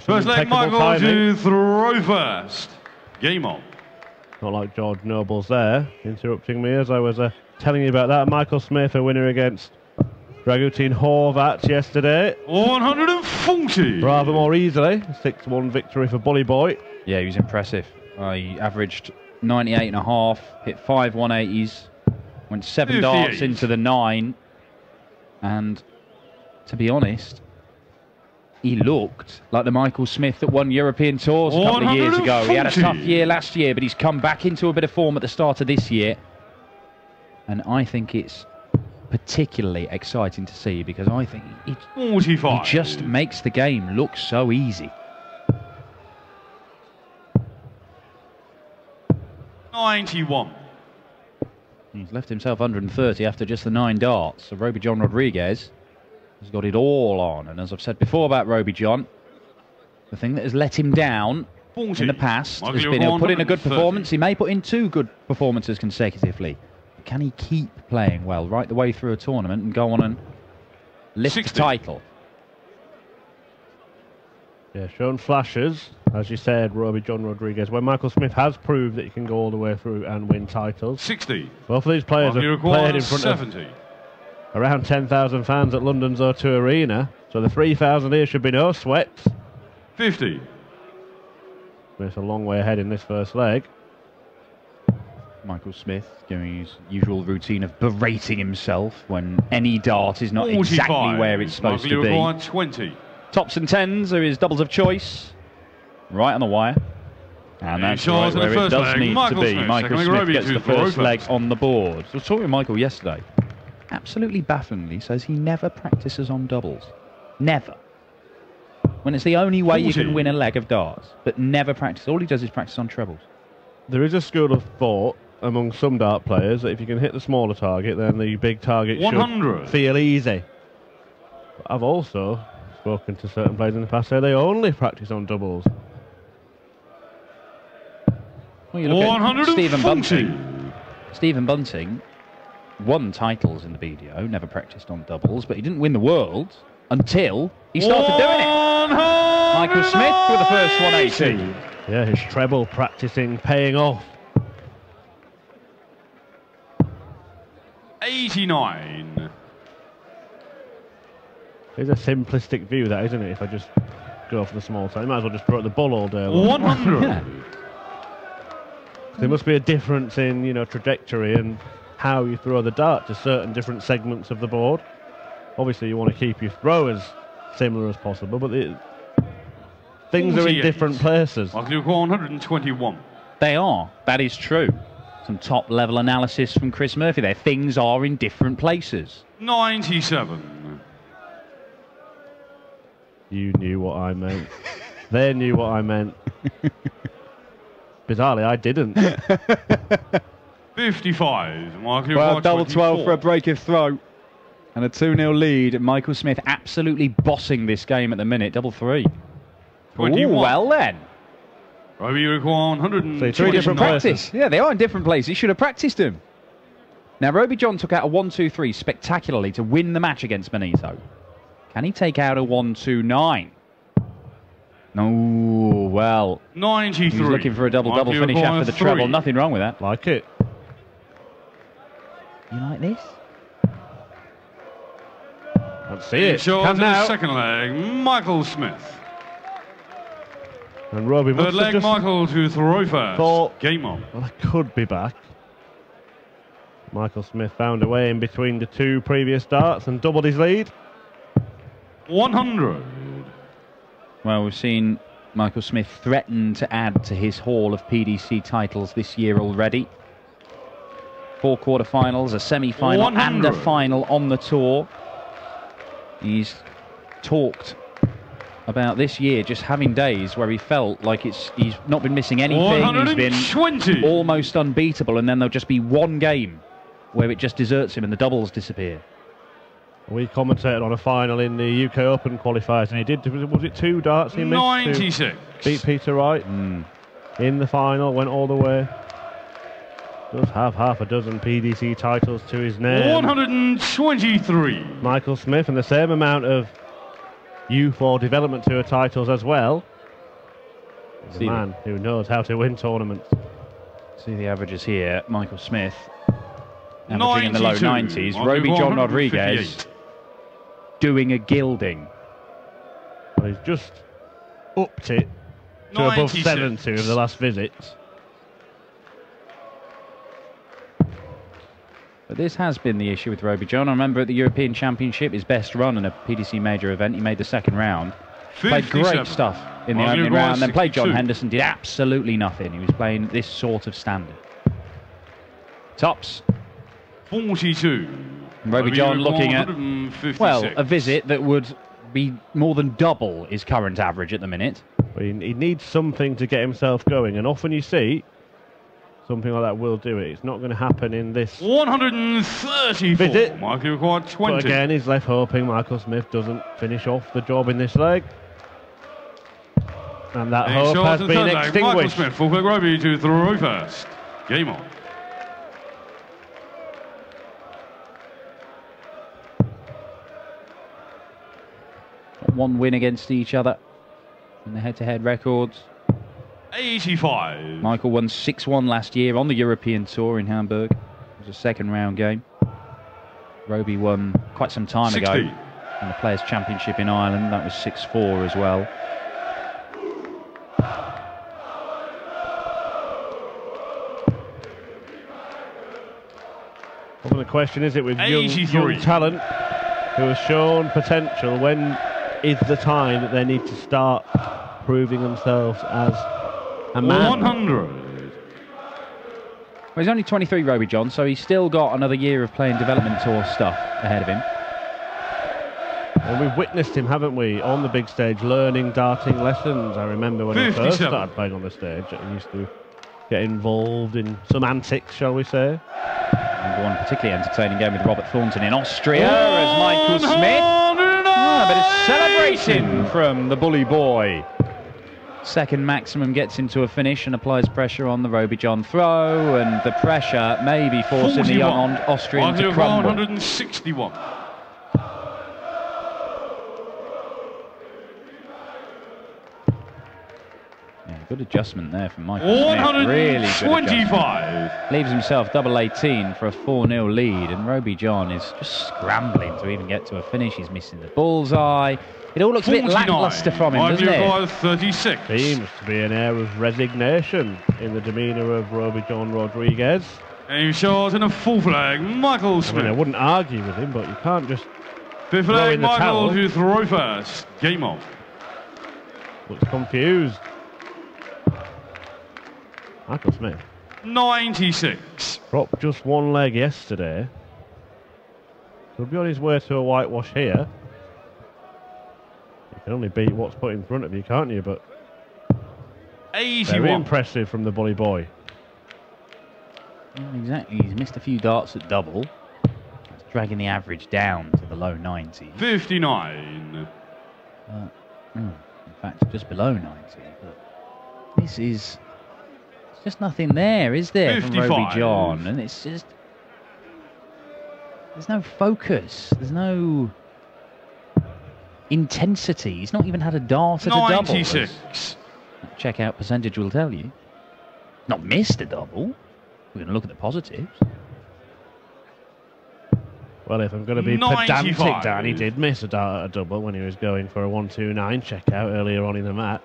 First leg, Michael to throw first. Game on. Not like George Noble's there, interrupting me as I was telling you about that. Michael Smith, a winner against Dragutin Horvat yesterday. 140. Rather more easily. 6-1 victory for Bully Boy. Yeah, he was impressive. He averaged 98.5, hit 5 180s, went 7 darts into the 9. And to be honest, he looked like the Michael Smith that won European Tours a couple of years ago. He had a tough year last year, but he's come back into a bit of form at the start of this year. And I think it's particularly exciting to see because I think he just makes the game look so easy. 91. He's left himself 130 after just the 9 darts. So Rowby John Rodriguez has got it all on. And as I've said before about Rowby John, the thing that has let him down in the past has been he'll put in a good performance. He may put in 2 good performances consecutively. But can he keep playing well right the way through a tournament and go on and lift the title? Yeah, shown flashes, as you said, Rowby John Rodriguez, where Michael Smith has proved that he can go all the way through and win titles. 60. Both of these players have played in front 70. of around 10,000 fans at London's O2 Arena, so the 3,000 here should be no sweats. 50. Smith's a long way ahead in this first leg. Michael Smith doing his usual routine of berating himself when any dart is not exactly where it's supposed to be. 20. Tops and 10s are his doubles of choice. Right on the wire. And that's right where it does need to be. Michael Smith gets the first leg on the board. I was talking with Michael yesterday. Absolutely bafflingly says he never practices on doubles. Never. When it's the only way you can win a leg of darts. But never practice. All he does is practice on trebles. There is a school of thought among some dart players that if you can hit the smaller target, then the big target 100. Should feel easy. But I've also spoken to certain players in the past, say they only practice on doubles. Well, you look at Stephen Bunting. Stephen Bunting won titles in the BDO, never practiced on doubles, but he didn't win the world until he started doing it. Michael Smith with the first 180. Yeah, his treble practicing paying off. 89. It's a simplistic view, that, isn't it? If I just go for the small side, you might as well just throw at the ball all day long. 100. Yeah. There must be a difference in, trajectory and how you throw the dart to certain different segments of the board. Obviously, you want to keep your throw as similar as possible, but things are in different places. 121. They are. That is true. Some top-level analysis from Chris Murphy there. Things are in different places. 97. You knew what I meant. They knew what I meant. Bizarrely, I didn't. 55. Well, double 12 for a break of throw. And a 2-0 lead. Michael Smith absolutely bossing this game at the minute. Double 3. 21. Ooh, well then. Rowby require 100. 3 different practice. Yeah, they are in different places. He should have practiced them. Now, Rowby John took out a 1-2-3 spectacularly to win the match against Benito. Can he take out a 1-2-9? No, well. 93. He's looking for a double-double finish after the treble. Nothing wrong with that. Like it. You like this? Can't see it. Come now. Second leg, Michael Smith. And Rowby must third leg, Michael to throw first. Thought, game on. Well, I could be back. Michael Smith found a way in between the 2 previous darts and doubled his lead. 100. Well, we've seen Michael Smith threaten to add to his haul of PDC titles this year already. 4 quarterfinals, a semi-final and a final on the tour. He's talked about this year just having days where he felt like he's not been missing anything. He's been almost unbeatable, and then there'll just be one game where it just deserts him and the doubles disappear. We commentated on a final in the UK Open qualifiers, and he did, was it 2 darts he missed? 96. Beat Peter Wright in the final, went all the way. Does have half a dozen PDC titles to his name. 123. Michael Smith, and the same amount of U4 Development Tour titles as well. He's a See man who knows how to win tournaments. See the averages here. Michael Smith averaging in the low 90s. On Rowby John 158. Rodriguez doing a gilding. Well, he's just upped it to above 96. 70 of the last visits. But this has been the issue with Rowby John. I remember at the European Championship, his best run in a PDC major event, he made the second round. Played 57. great stuff in the opening round, then played John Henderson, did absolutely nothing. He was playing this sort of standard. Tops. 42. Rowby John looking at, 156. well, a visit that would be more than double his current average at the minute. But he needs something to get himself going, and often you see something like that will do it. It's not going to happen in this 134. visit. Michael required 20. But again, he's left hoping Michael Smith doesn't finish off the job in this leg. And that hope has been Michael extinguished. Smith, full quick Rowby to throw first. Game on. One win against each other in the head-to-head records. 85. Michael won 6-1 last year on the European Tour in Hamburg. It was a second round game. Rowby won quite some time 60. ago in the Players' Championship in Ireland. That was 6-4 as well. Well, the question is it with young 83. talent who has shown potential, when is the time that they need to start proving themselves as a man? 100. Well, he's only 23, Rowby John, so he's still got another year of playing development tour stuff ahead of him. And we've witnessed him, haven't we, on the big stage, learning darting lessons. I remember when he first 57. started playing on the stage, he used to get involved in some antics, shall we say. And one particularly entertaining game with Robert Thornton in Austria as Michael Smith. A bit of celebration from the bully boy. Second maximum gets into a finish and applies pressure on the Rowby John throw, and the pressure may be forcing the young Austrian to crumble. 161. Yeah, good adjustment there from Michael Smith. Really good adjustment. 125. Leaves himself double 18 for a 4-0 lead, and Rowby John is just scrambling to even get to a finish. He's missing the bullseye. It all looks a bit lackluster from him, doesn't it? 36. Seems to be an air of resignation in the demeanour of Rowby John Rodriguez. Aim shot and a full flag, Michael I Smith. mean, I wouldn't argue with him, but you can't just Fifth throw flag, in the Michael towel. to throw first. Game on. Looks confused. Michael Smith 96. dropped just one leg yesterday. He'll be on his way to a whitewash here. You can only beat what's put in front of you, can't you? But 81. very impressive from the bully boy. Well, exactly. He's missed a few darts at double. That's dragging the average down to the low 90s. 59. In fact, just below 90. But this is... There's just nothing there, is there, 55. from Rowby John? And it's just... There's no focus. There's no intensity. He's not even had a dart at a double. 96. Checkout percentage will tell you. Not missed a double. We're going to look at the positives. Well, if I'm going to be 95. pedantic, Dan, he did miss a dart at a double when he was going for a 1-2-9 checkout earlier on in the match.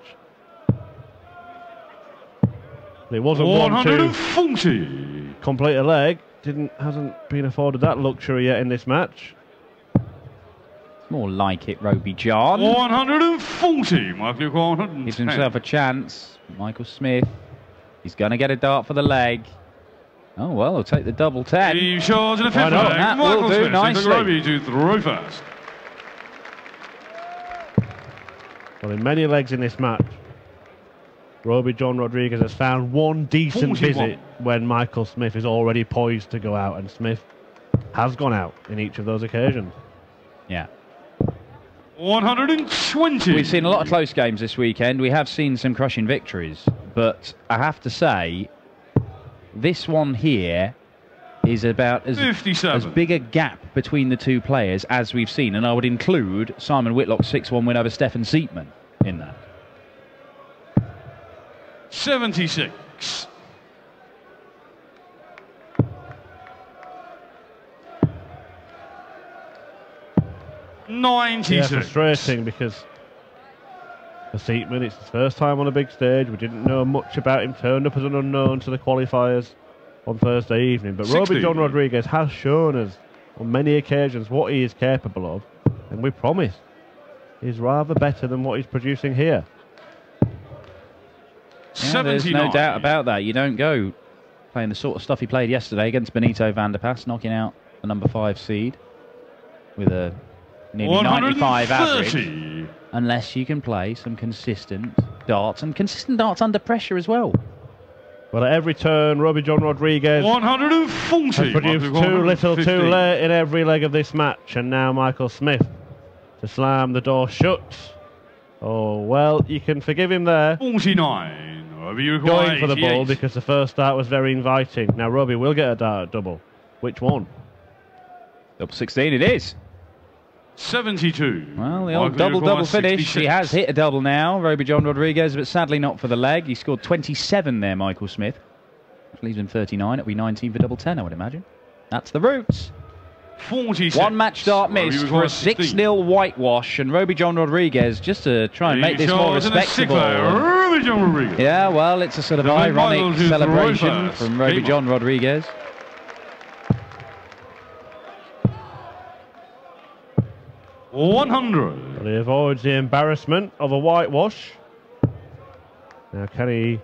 It wasn't 140. complete a leg. Hasn't been afforded that luxury yet in this match. It's more like it, Rowby John. 140. Michael 110. Gives himself a chance. Michael Smith. He's going to get a dart for the leg. Oh, well, he'll take the double 10. He shows in a fifth Why not? flag. That Michael will do Smith nicely. Rowby to throw first. Well, in many legs in this match, Rowby John Rodriguez has found one decent 41. visit when Michael Smith is already poised to go out, and Smith has gone out in each of those occasions. Yeah. 120. We've seen a lot of close games this weekend. We have seen some crushing victories. But I have to say, this one here is about as big a gap between the two players as we've seen, and I would include Simon Whitlock's 6-1 win over Stefan Siepman in that. 76. Yeah, frustrating because for Siepman, it's his first time on a big stage. We didn't know much about him, turned up as an unknown to the qualifiers on Thursday evening. But Rowby John Rodriguez has shown us on many occasions what he is capable of, and we promise he's rather better than what he's producing here. Yeah, there's no doubt about that. You don't go playing the sort of stuff he played yesterday against Benito van der Pas, knocking out the number 5 seed with a nearly 95 average, unless you can play some consistent darts, and consistent darts under pressure as well. Well, at every turn, Rowby John Rodriguez 140 has produced too little, too late in every leg of this match, and now Michael Smith to slam the door shut. Oh, well, you can forgive him there. 49. Going for the ball because the first dart was very inviting. Now Rowby will get a dart at double. Which one? Double 16 it is. 72. Well, the old double finish. 66. He has hit a double now, Rowby John Rodriguez, but sadly not for the leg. He scored 27 there, Michael Smith. Which leaves him 39. It'll be 19 for double 10, I would imagine. That's the roots. 46. One match start missed for a 6-0 whitewash, and Rowby John Rodriguez, just to try and make this more respectable. Yeah, well, it's a sort of ironic celebration from Rowby John Rodriguez. Well, he avoids the embarrassment of a whitewash. Now, can he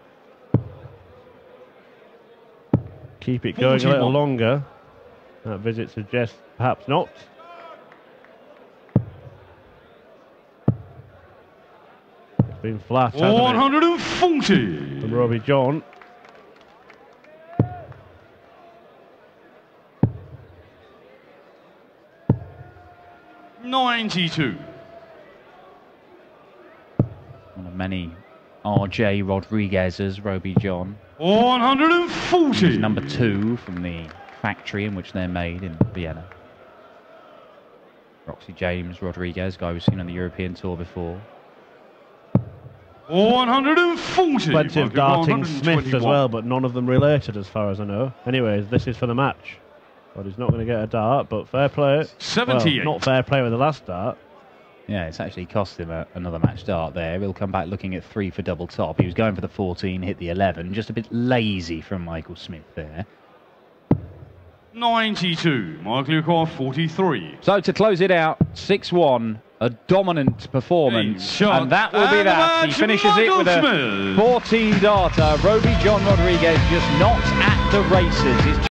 keep it going a little longer? That visit suggests perhaps not. It's been flat, hasn't 140 it, from Rowby John. One of many RJ Rodriguez's, Rowby John. 140. He's number 2 from the factory in which they're made in Vienna. Roxy James Rodriguez, guy we've seen on the European tour before. 140. Plenty of darting Smiths as well, but none of them related as far as I know. Anyways, this is for the match. But he's not going to get a dart, but fair play. 78. Well, not fair play with the last dart. Yeah, it's actually cost him another match start there. He'll come back looking at 3 for double top. He was going for the 14, hit the 11. Just a bit lazy from Michael Smith there. 92. Michael Lukoff, 43. So to close it out, 6-1, a dominant performance. And that will be that. He finishes it with a 14-darter. Rowby John Rodriguez just not at the races.